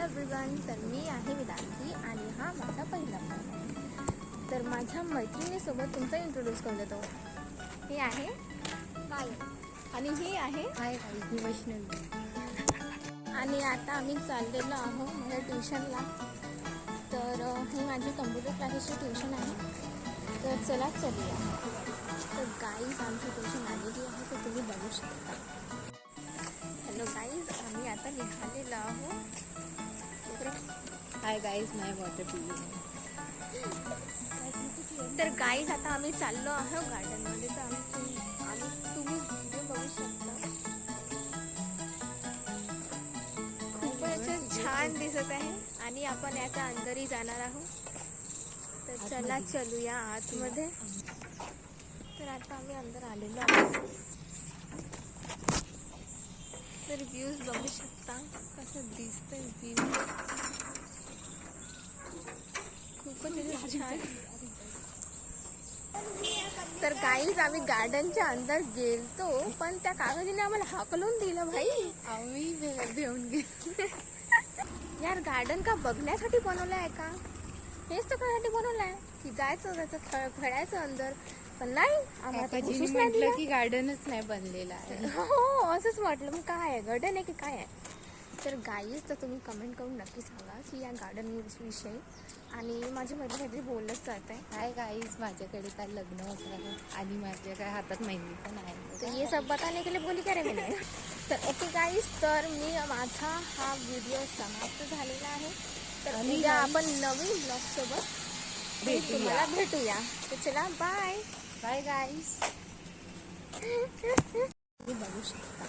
Everyone, तर मी आहे वेदांती आणि हा माझा पहिला ब्लॉग आहे. तर माझ्या मैत्रिणीसोबत तुमचा इंट्रोड्यूस करून देतो. हे आहे आणि ही आहे वैष्णवी. आणि आता आम्ही चाललेलो आहोत माझ्या ट्युशनला. तर ही माझी कम्प्युटर क्लासेसची ट्युशन आहे. तर चला चलूया. तर गाईज आमची ट्युशन आलेली आहे, तर तुम्ही बघू शकता. हॅलो गाईज, आम्ही आता निघालेलो आहोत. हाय गाईज, माय वॉटर पिलिंग. तर गाईज आता आम्ही चाललो आहोत गार्डनमध्ये. तर तुम्ही व्हिडिओ बघू शकता. खूपच छान दिसत आहे आणि आपण याच्या अंदरही जाणार आहोत. तर चला चलूया आतमध्ये. तर आता आम्ही अंदर आलेलो आहोत. तर व्ह्यूज बघू शकता कसं दिसतंय व्ह्यू. खूपच छान. तर गाईज आम्ही गार्डनच्या अंदर गेलतो, पण त्या कागदीने आम्हाला हाकलून दिलं भाई. आम्ही भेऊन गेलो. यार, गार्डन का बघण्यासाठी बनवलं आहे का? हेच तर करायसाठी बनवलं आहे की जायचं त्याचं खेळायचं अंदर. पण नाही, आम्हाला म्हटलं की गार्डनच नाही बनलेलं आहे. हो, असंच म्हटलं. मग काय आहे, गार्डन आहे की काय आहे? तर गाईज, तर तुम्ही कमेंट करून नक्की सांगा की या गार्डन विषयी. आणि माझ्या मध्ये काहीतरी बोलत जात आहे. हाय गाईज, माझ्याकडे काल लग्न होतं आणि माझ्या काय हातात मेहंदी पण आहे. तर ये सब बताने के लिए बोली करे मैंने. तर ओके गाईज, तर माझा हा व्हिडिओ समाप्त झालेला आहे. तर उद्या आपण नवीन ब्लॉग सोबत तुम्हाला भेटूया. तर चला, बाय बाय गाईज. बघू शकता.